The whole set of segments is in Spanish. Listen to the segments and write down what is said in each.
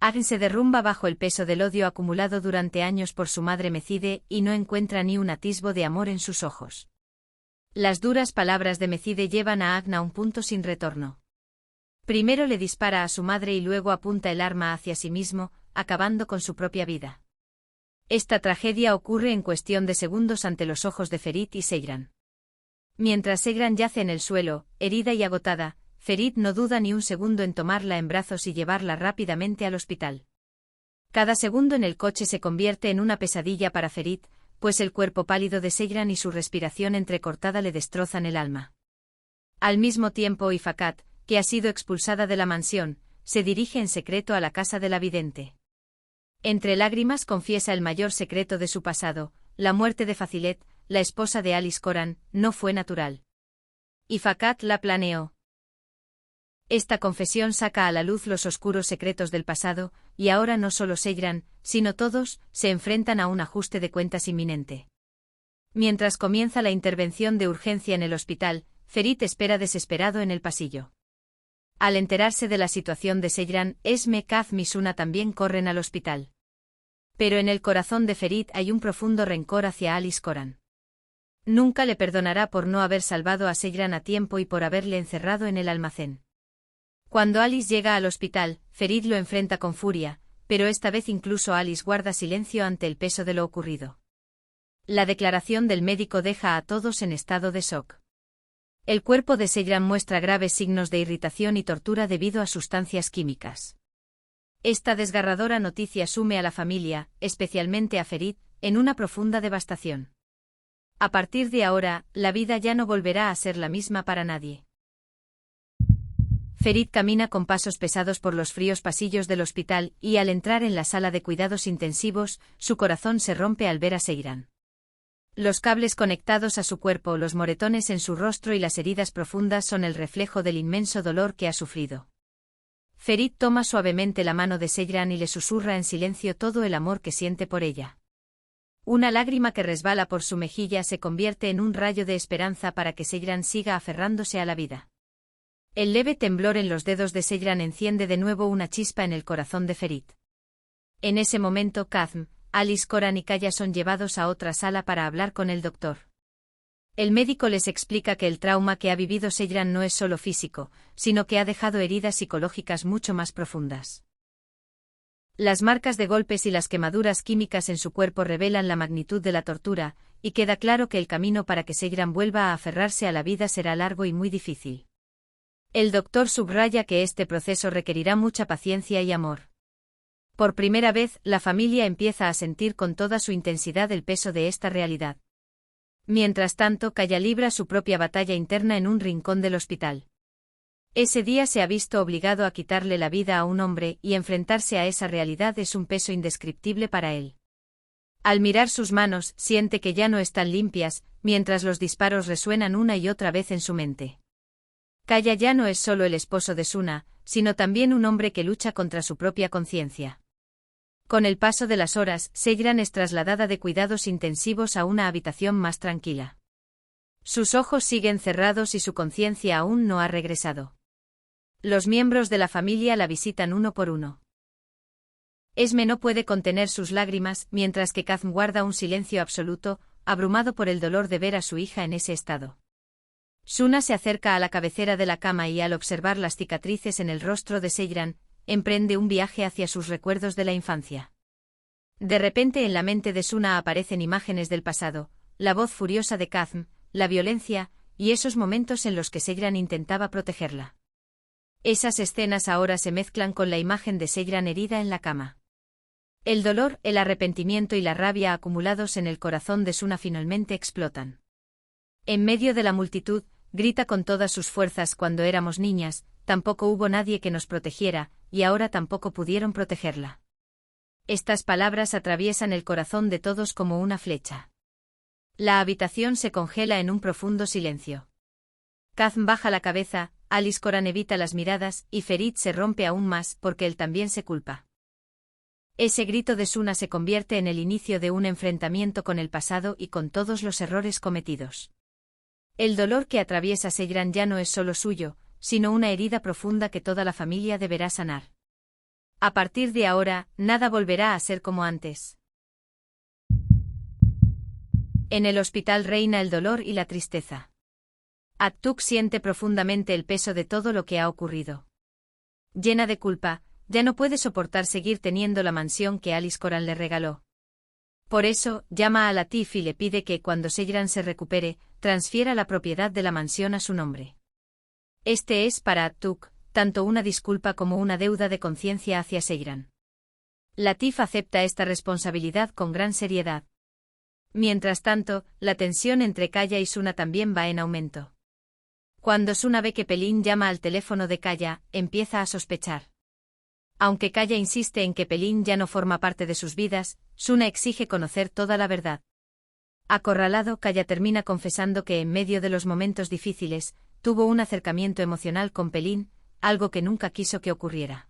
Agn se derrumba bajo el peso del odio acumulado durante años por su madre Mecide y no encuentra ni un atisbo de amor en sus ojos. Las duras palabras de Mecide llevan a Agn a un punto sin retorno. Primero le dispara a su madre y luego apunta el arma hacia sí mismo, acabando con su propia vida. Esta tragedia ocurre en cuestión de segundos ante los ojos de Ferit y Seyran. Mientras Seyran yace en el suelo, herida y agotada, Ferit no duda ni un segundo en tomarla en brazos y llevarla rápidamente al hospital. Cada segundo en el coche se convierte en una pesadilla para Ferit, pues el cuerpo pálido de Seyran y su respiración entrecortada le destrozan el alma. Al mismo tiempo Ifakat, que ha sido expulsada de la mansión, se dirige en secreto a la casa de la vidente. Entre lágrimas confiesa el mayor secreto de su pasado: la muerte de Facilet, la esposa de Alice Coran, no fue natural. Ifakat la planeó. Esta confesión saca a la luz los oscuros secretos del pasado, y ahora no solo Seyran, sino todos, se enfrentan a un ajuste de cuentas inminente. Mientras comienza la intervención de urgencia en el hospital, Ferit espera desesperado en el pasillo. Al enterarse de la situación de Seyran, Esme, Kazm y Suna también corren al hospital. Pero en el corazón de Ferit hay un profundo rencor hacia Alice Coran. Nunca le perdonará por no haber salvado a Seyran a tiempo y por haberle encerrado en el almacén. Cuando Alice llega al hospital, Ferit lo enfrenta con furia, pero esta vez incluso Alice guarda silencio ante el peso de lo ocurrido. La declaración del médico deja a todos en estado de shock. El cuerpo de Seyran muestra graves signos de irritación y tortura debido a sustancias químicas. Esta desgarradora noticia sume a la familia, especialmente a Ferit, en una profunda devastación. A partir de ahora, la vida ya no volverá a ser la misma para nadie. Ferit camina con pasos pesados por los fríos pasillos del hospital y al entrar en la sala de cuidados intensivos, su corazón se rompe al ver a Seyran. Los cables conectados a su cuerpo, los moretones en su rostro y las heridas profundas son el reflejo del inmenso dolor que ha sufrido. Ferit toma suavemente la mano de Seyran y le susurra en silencio todo el amor que siente por ella. Una lágrima que resbala por su mejilla se convierte en un rayo de esperanza para que Seyran siga aferrándose a la vida. El leve temblor en los dedos de Seyran enciende de nuevo una chispa en el corazón de Ferit. En ese momento Kazm, Alice Coran y Kaya son llevados a otra sala para hablar con el doctor. El médico les explica que el trauma que ha vivido Seyran no es solo físico, sino que ha dejado heridas psicológicas mucho más profundas. Las marcas de golpes y las quemaduras químicas en su cuerpo revelan la magnitud de la tortura, y queda claro que el camino para que Seyran vuelva a aferrarse a la vida será largo y muy difícil. El doctor subraya que este proceso requerirá mucha paciencia y amor. Por primera vez, la familia empieza a sentir con toda su intensidad el peso de esta realidad. Mientras tanto, Kaya libra su propia batalla interna en un rincón del hospital. Ese día se ha visto obligado a quitarle la vida a un hombre y enfrentarse a esa realidad es un peso indescriptible para él. Al mirar sus manos, siente que ya no están limpias, mientras los disparos resuenan una y otra vez en su mente. Kaya ya no es solo el esposo de Suna, sino también un hombre que lucha contra su propia conciencia. Con el paso de las horas, Seyran es trasladada de cuidados intensivos a una habitación más tranquila. Sus ojos siguen cerrados y su conciencia aún no ha regresado. Los miembros de la familia la visitan uno por uno. Esme no puede contener sus lágrimas, mientras que Kazm guarda un silencio absoluto, abrumado por el dolor de ver a su hija en ese estado. Suna se acerca a la cabecera de la cama y al observar las cicatrices en el rostro de Seyran, emprende un viaje hacia sus recuerdos de la infancia. De repente en la mente de Suna aparecen imágenes del pasado, la voz furiosa de Kazm, la violencia, y esos momentos en los que Seyran intentaba protegerla. Esas escenas ahora se mezclan con la imagen de Seyran herida en la cama. El dolor, el arrepentimiento y la rabia acumulados en el corazón de Suna finalmente explotan. En medio de la multitud, grita con todas sus fuerzas: cuando éramos niñas, tampoco hubo nadie que nos protegiera, y ahora tampoco pudieron protegerla. Estas palabras atraviesan el corazón de todos como una flecha. La habitación se congela en un profundo silencio. Kazm baja la cabeza, Alice Coran evita las miradas, y Ferit se rompe aún más porque él también se culpa. Ese grito de Suna se convierte en el inicio de un enfrentamiento con el pasado y con todos los errores cometidos. El dolor que atraviesa Seyran ya no es solo suyo, sino una herida profunda que toda la familia deberá sanar. A partir de ahora, nada volverá a ser como antes. En el hospital reina el dolor y la tristeza. Atuk siente profundamente el peso de todo lo que ha ocurrido. Llena de culpa, ya no puede soportar seguir teniendo la mansión que Alice Coran le regaló. Por eso, llama a Latif y le pide que, cuando Seyran se recupere, transfiera la propiedad de la mansión a su nombre. Este es, para Atuk, tanto una disculpa como una deuda de conciencia hacia Seyran. Latif acepta esta responsabilidad con gran seriedad. Mientras tanto, la tensión entre Kaya y Suna también va en aumento. Cuando Suna ve que Pelin llama al teléfono de Kaya, empieza a sospechar. Aunque Kaya insiste en que Pelin ya no forma parte de sus vidas, Suna exige conocer toda la verdad. Acorralado, Kaya termina confesando que en medio de los momentos difíciles, tuvo un acercamiento emocional con Pelin, algo que nunca quiso que ocurriera.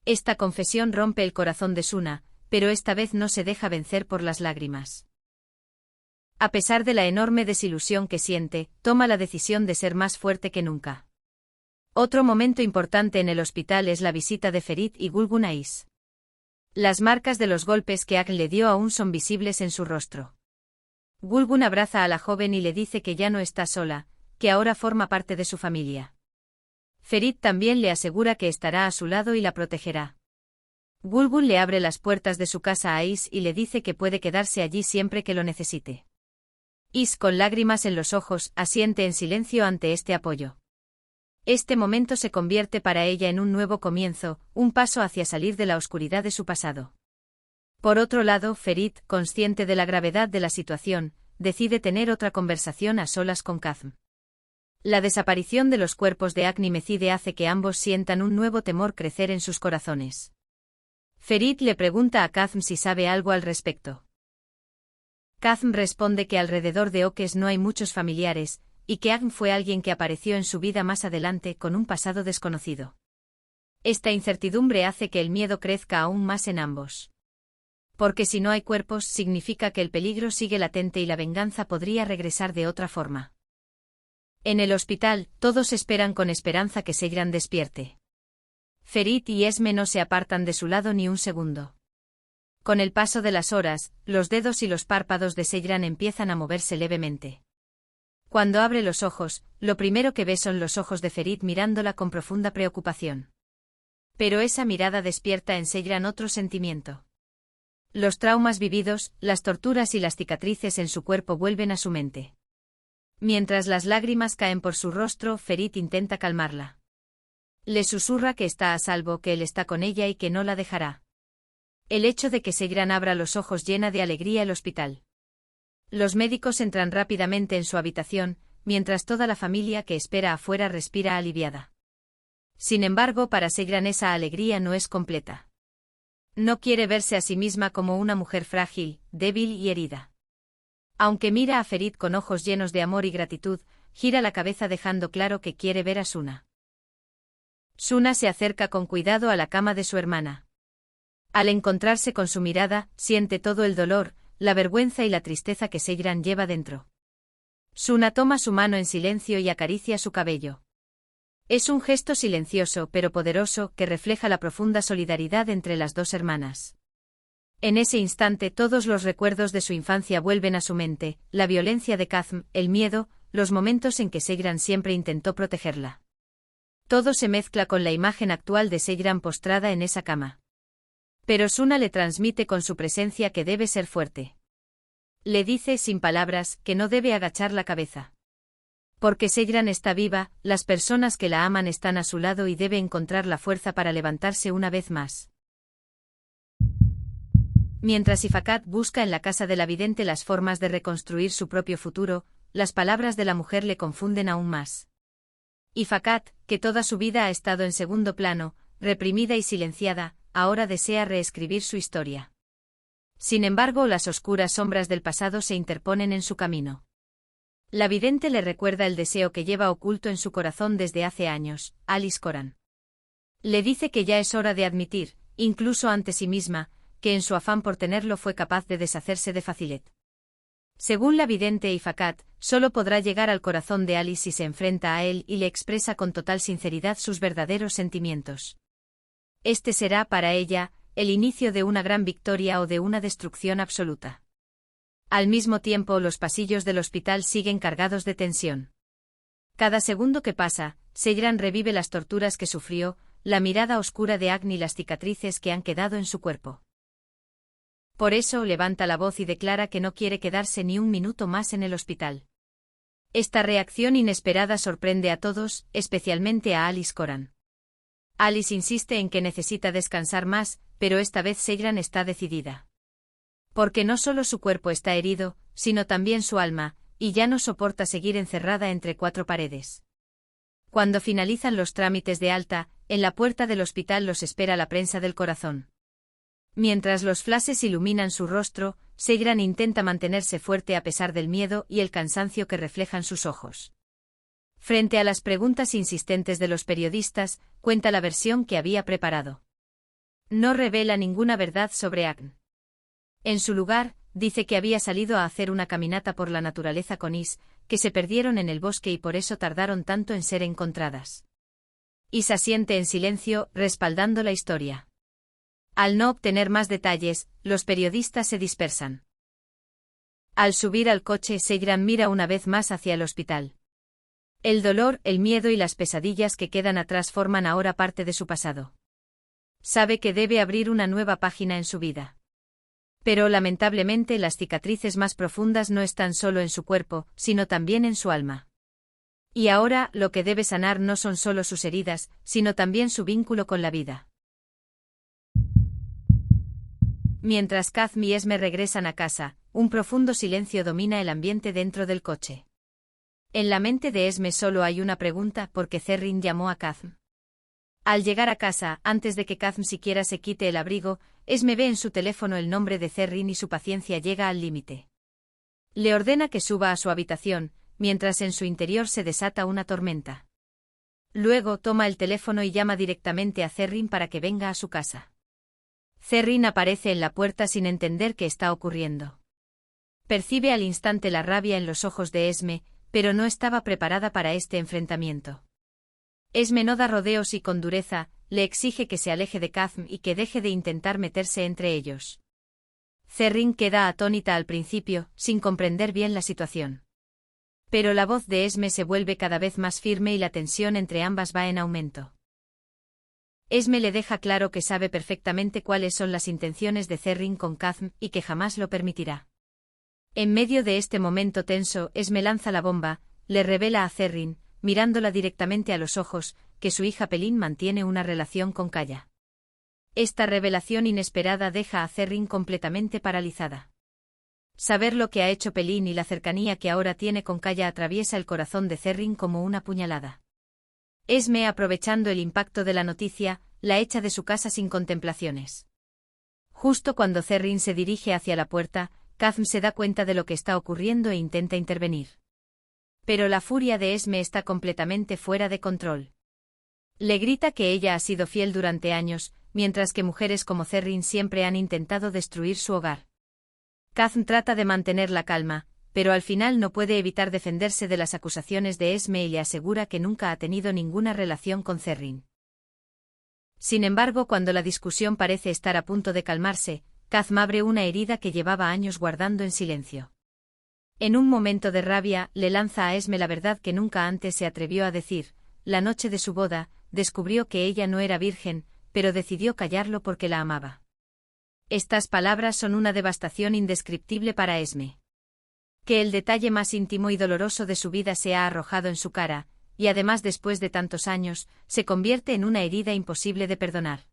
Esta confesión rompe el corazón de Suna, pero esta vez no se deja vencer por las lágrimas. A pesar de la enorme desilusión que siente, toma la decisión de ser más fuerte que nunca. Otro momento importante en el hospital es la visita de Ferit y Gulgun a Is. Las marcas de los golpes que Agn le dio aún son visibles en su rostro. Gulgun abraza a la joven y le dice que ya no está sola, que ahora forma parte de su familia. Ferit también le asegura que estará a su lado y la protegerá. Gulgun le abre las puertas de su casa a Is y le dice que puede quedarse allí siempre que lo necesite. Is, con lágrimas en los ojos, asiente en silencio ante este apoyo. Este momento se convierte para ella en un nuevo comienzo, un paso hacia salir de la oscuridad de su pasado. Por otro lado, Ferit, consciente de la gravedad de la situación, decide tener otra conversación a solas con Kazm. La desaparición de los cuerpos de Agn y Mecide hace que ambos sientan un nuevo temor crecer en sus corazones. Ferit le pregunta a Kazm si sabe algo al respecto. Kazm responde que alrededor de Okes no hay muchos familiares, y que Agn fue alguien que apareció en su vida más adelante con un pasado desconocido. Esta incertidumbre hace que el miedo crezca aún más en ambos. Porque si no hay cuerpos significa que el peligro sigue latente y la venganza podría regresar de otra forma. En el hospital, todos esperan con esperanza que Seyran despierte. Ferit y Esme no se apartan de su lado ni un segundo. Con el paso de las horas, los dedos y los párpados de Seyran empiezan a moverse levemente. Cuando abre los ojos, lo primero que ve son los ojos de Ferit mirándola con profunda preocupación. Pero esa mirada despierta en Seyran otro sentimiento. Los traumas vividos, las torturas y las cicatrices en su cuerpo vuelven a su mente. Mientras las lágrimas caen por su rostro, Ferit intenta calmarla. Le susurra que está a salvo, que él está con ella y que no la dejará. El hecho de que Seyran abra los ojos llena de alegría el hospital. Los médicos entran rápidamente en su habitación, mientras toda la familia que espera afuera respira aliviada. Sin embargo, para Seyran esa alegría no es completa. No quiere verse a sí misma como una mujer frágil, débil y herida. Aunque mira a Ferit con ojos llenos de amor y gratitud, gira la cabeza dejando claro que quiere ver a Suna. Suna se acerca con cuidado a la cama de su hermana. Al encontrarse con su mirada, siente todo el dolor, la vergüenza y la tristeza que Seyran lleva dentro. Suna toma su mano en silencio y acaricia su cabello. Es un gesto silencioso pero poderoso que refleja la profunda solidaridad entre las dos hermanas. En ese instante todos los recuerdos de su infancia vuelven a su mente, la violencia de Kazm, el miedo, los momentos en que Seyran siempre intentó protegerla. Todo se mezcla con la imagen actual de Seyran postrada en esa cama. Pero Suna le transmite con su presencia que debe ser fuerte. Le dice sin palabras que no debe agachar la cabeza. Porque Seyran está viva, las personas que la aman están a su lado y debe encontrar la fuerza para levantarse una vez más. Mientras Ifakat busca en la casa de la vidente las formas de reconstruir su propio futuro, las palabras de la mujer le confunden aún más. Ifakat, que toda su vida ha estado en segundo plano, reprimida y silenciada, ahora desea reescribir su historia. Sin embargo, las oscuras sombras del pasado se interponen en su camino. La vidente le recuerda el deseo que lleva oculto en su corazón desde hace años, Alice Coran. Le dice que ya es hora de admitir, incluso ante sí misma, que en su afán por tenerlo fue capaz de deshacerse de Facilet. Según la vidente Ifakat, solo podrá llegar al corazón de Alice si se enfrenta a él y le expresa con total sinceridad sus verdaderos sentimientos. Este será, para ella, el inicio de una gran victoria o de una destrucción absoluta. Al mismo tiempo, los pasillos del hospital siguen cargados de tensión. Cada segundo que pasa, Seyran revive las torturas que sufrió, la mirada oscura de Agni y las cicatrices que han quedado en su cuerpo. Por eso levanta la voz y declara que no quiere quedarse ni un minuto más en el hospital. Esta reacción inesperada sorprende a todos, especialmente a Alice Coran. Alice insiste en que necesita descansar más, pero esta vez Seyran está decidida. Porque no solo su cuerpo está herido, sino también su alma, y ya no soporta seguir encerrada entre cuatro paredes. Cuando finalizan los trámites de alta, en la puerta del hospital los espera la prensa del corazón. Mientras los flashes iluminan su rostro, Seyran intenta mantenerse fuerte a pesar del miedo y el cansancio que reflejan sus ojos. Frente a las preguntas insistentes de los periodistas, cuenta la versión que había preparado. No revela ninguna verdad sobre Agni. En su lugar, dice que había salido a hacer una caminata por la naturaleza con Is, que se perdieron en el bosque y por eso tardaron tanto en ser encontradas. Is asiente en silencio, respaldando la historia. Al no obtener más detalles, los periodistas se dispersan. Al subir al coche, Seyran mira una vez más hacia el hospital. El dolor, el miedo y las pesadillas que quedan atrás forman ahora parte de su pasado. Sabe que debe abrir una nueva página en su vida. Pero lamentablemente las cicatrices más profundas no están solo en su cuerpo, sino también en su alma. Y ahora, lo que debe sanar no son solo sus heridas, sino también su vínculo con la vida. Mientras Kazm y Esme regresan a casa, un profundo silencio domina el ambiente dentro del coche. En la mente de Esme solo hay una pregunta: ¿por qué Zerrin llamó a Kazm? Al llegar a casa, antes de que Kazm siquiera se quite el abrigo, Esme ve en su teléfono el nombre de Zerrin y su paciencia llega al límite. Le ordena que suba a su habitación, mientras en su interior se desata una tormenta. Luego toma el teléfono y llama directamente a Zerrin para que venga a su casa. Zerrin aparece en la puerta sin entender qué está ocurriendo. Percibe al instante la rabia en los ojos de Esme, pero no estaba preparada para este enfrentamiento. Esme no da rodeos y con dureza, le exige que se aleje de Kazm y que deje de intentar meterse entre ellos. Zerrin queda atónita al principio, sin comprender bien la situación. Pero la voz de Esme se vuelve cada vez más firme y la tensión entre ambas va en aumento. Esme le deja claro que sabe perfectamente cuáles son las intenciones de Zerrin con Kazm y que jamás lo permitirá. En medio de este momento tenso, Esme lanza la bomba, le revela a Zerrin, mirándola directamente a los ojos, que su hija Pelin mantiene una relación con Kaya. Esta revelación inesperada deja a Zerrin completamente paralizada. Saber lo que ha hecho Pelin y la cercanía que ahora tiene con Kaya atraviesa el corazón de Zerrin como una puñalada. Esme, aprovechando el impacto de la noticia, la echa de su casa sin contemplaciones. Justo cuando Zerrin se dirige hacia la puerta, Kazm se da cuenta de lo que está ocurriendo e intenta intervenir. Pero la furia de Esme está completamente fuera de control. Le grita que ella ha sido fiel durante años, mientras que mujeres como Zerrin siempre han intentado destruir su hogar. Kazm trata de mantener la calma, pero al final no puede evitar defenderse de las acusaciones de Esme y le asegura que nunca ha tenido ninguna relación con Zerrin. Sin embargo, cuando la discusión parece estar a punto de calmarse, Kazm abre una herida que llevaba años guardando en silencio. En un momento de rabia, le lanza a Esme la verdad que nunca antes se atrevió a decir. La noche de su boda, descubrió que ella no era virgen, pero decidió callarlo porque la amaba. Estas palabras son una devastación indescriptible para Esme. Que el detalle más íntimo y doloroso de su vida se ha arrojado en su cara, y además después de tantos años, se convierte en una herida imposible de perdonar.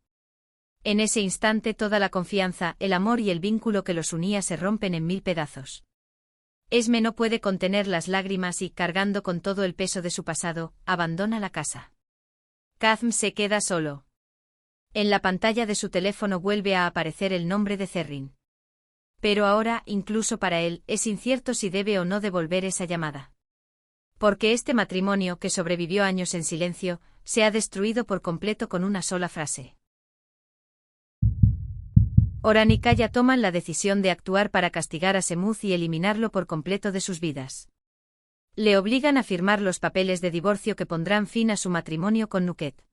En ese instante toda la confianza, el amor y el vínculo que los unía se rompen en mil pedazos. Esme no puede contener las lágrimas y, cargando con todo el peso de su pasado, abandona la casa. Kazm se queda solo. En la pantalla de su teléfono vuelve a aparecer el nombre de Zerrin. Pero ahora, incluso para él, es incierto si debe o no devolver esa llamada. Porque este matrimonio, que sobrevivió años en silencio, se ha destruido por completo con una sola frase. Oran y Kaya toman la decisión de actuar para castigar a Semuth y eliminarlo por completo de sus vidas. Le obligan a firmar los papeles de divorcio que pondrán fin a su matrimonio con Nuket.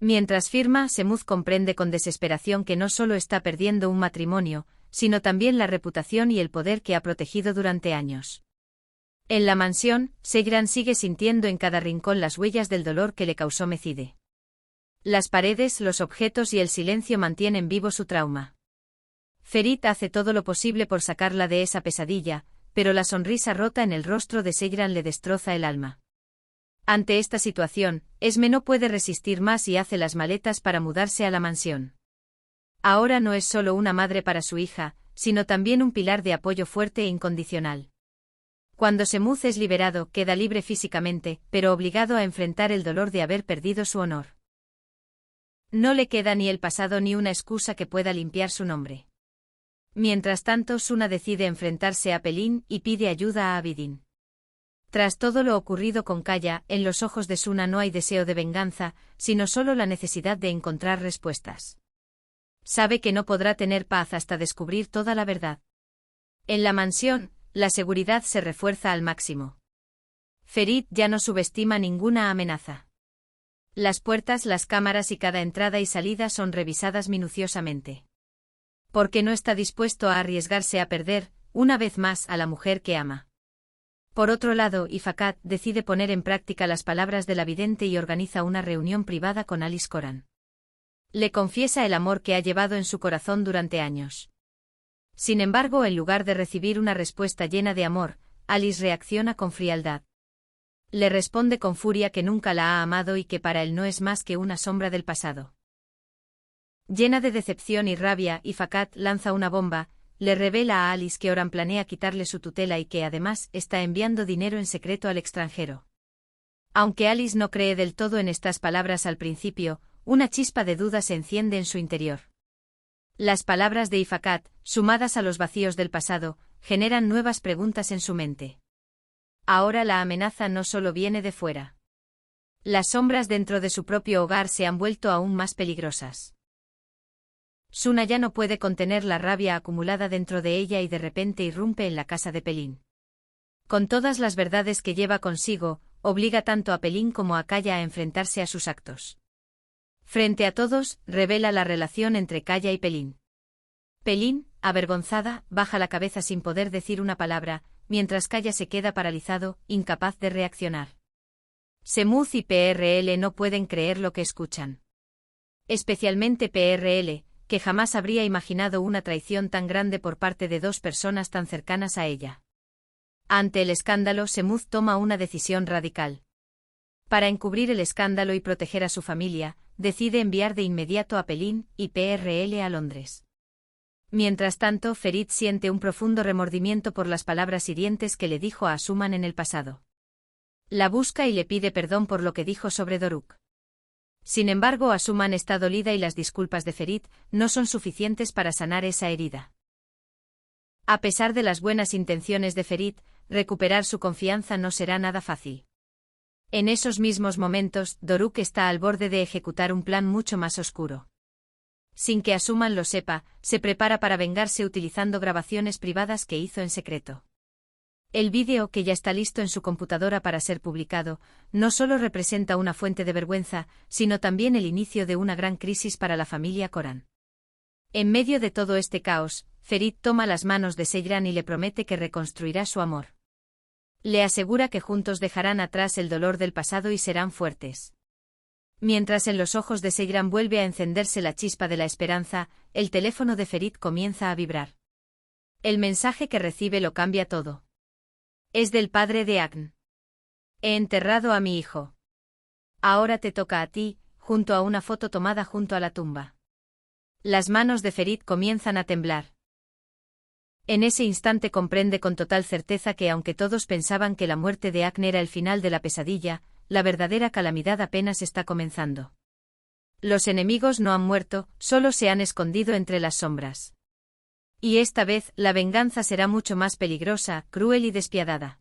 Mientras firma, Semuz comprende con desesperación que no solo está perdiendo un matrimonio, sino también la reputación y el poder que ha protegido durante años. En la mansión, Seyran sigue sintiendo en cada rincón las huellas del dolor que le causó Mecide. Las paredes, los objetos y el silencio mantienen vivo su trauma. Ferit hace todo lo posible por sacarla de esa pesadilla, pero la sonrisa rota en el rostro de Seyran le destroza el alma. Ante esta situación, Esme no puede resistir más y hace las maletas para mudarse a la mansión. Ahora no es solo una madre para su hija, sino también un pilar de apoyo fuerte e incondicional. Cuando Semuz es liberado, queda libre físicamente, pero obligado a enfrentar el dolor de haber perdido su honor. No le queda ni el pasado ni una excusa que pueda limpiar su nombre. Mientras tanto, Suna decide enfrentarse a Pelin y pide ayuda a Abidin. Tras todo lo ocurrido con Kaya, en los ojos de Suna no hay deseo de venganza, sino solo la necesidad de encontrar respuestas. Sabe que no podrá tener paz hasta descubrir toda la verdad. En la mansión, la seguridad se refuerza al máximo. Ferit ya no subestima ninguna amenaza. Las puertas, las cámaras y cada entrada y salida son revisadas minuciosamente. Porque no está dispuesto a arriesgarse a perder, una vez más, a la mujer que ama. Por otro lado, Ifakat decide poner en práctica las palabras de la vidente y organiza una reunión privada con Alice Coran. Le confiesa el amor que ha llevado en su corazón durante años. Sin embargo, en lugar de recibir una respuesta llena de amor, Alice reacciona con frialdad. Le responde con furia que nunca la ha amado y que para él no es más que una sombra del pasado. Llena de decepción y rabia, Ifakat lanza una bomba, le revela a Alice que Oran planea quitarle su tutela y que además está enviando dinero en secreto al extranjero. Aunque Alice no cree del todo en estas palabras al principio, una chispa de duda se enciende en su interior. Las palabras de Ifakat, sumadas a los vacíos del pasado, generan nuevas preguntas en su mente. Ahora la amenaza no solo viene de fuera. Las sombras dentro de su propio hogar se han vuelto aún más peligrosas. Suna ya no puede contener la rabia acumulada dentro de ella y de repente irrumpe en la casa de Pelin. Con todas las verdades que lleva consigo, obliga tanto a Pelin como a Kaya a enfrentarse a sus actos. Frente a todos, revela la relación entre Kaya y Pelin. Pelin, avergonzada, baja la cabeza sin poder decir una palabra, mientras Kaya se queda paralizado, incapaz de reaccionar. Semuz y PRL no pueden creer lo que escuchan. Especialmente PRL, que jamás habría imaginado una traición tan grande por parte de dos personas tan cercanas a ella. Ante el escándalo, Semuz toma una decisión radical. Para encubrir el escándalo y proteger a su familia, decide enviar de inmediato a Pelin y PRL a Londres. Mientras tanto, Ferit siente un profundo remordimiento por las palabras hirientes que le dijo a Asuman en el pasado. La busca y le pide perdón por lo que dijo sobre Doruk. Sin embargo, Asuman está dolida y las disculpas de Ferit no son suficientes para sanar esa herida. A pesar de las buenas intenciones de Ferit, recuperar su confianza no será nada fácil. En esos mismos momentos, Doruk está al borde de ejecutar un plan mucho más oscuro. Sin que Asuman lo sepa, se prepara para vengarse utilizando grabaciones privadas que hizo en secreto. El vídeo, que ya está listo en su computadora para ser publicado, no solo representa una fuente de vergüenza, sino también el inicio de una gran crisis para la familia Coran. En medio de todo este caos, Ferit toma las manos de Seyran y le promete que reconstruirá su amor. Le asegura que juntos dejarán atrás el dolor del pasado y serán fuertes. Mientras en los ojos de Seyran vuelve a encenderse la chispa de la esperanza, el teléfono de Ferit comienza a vibrar. El mensaje que recibe lo cambia todo. Es del padre de Agn. He enterrado a mi hijo. Ahora te toca a ti, junto a una foto tomada junto a la tumba. Las manos de Ferit comienzan a temblar. En ese instante comprende con total certeza que aunque todos pensaban que la muerte de Agn era el final de la pesadilla, la verdadera calamidad apenas está comenzando. Los enemigos no han muerto, solo se han escondido entre las sombras. Y esta vez, la venganza será mucho más peligrosa, cruel y despiadada.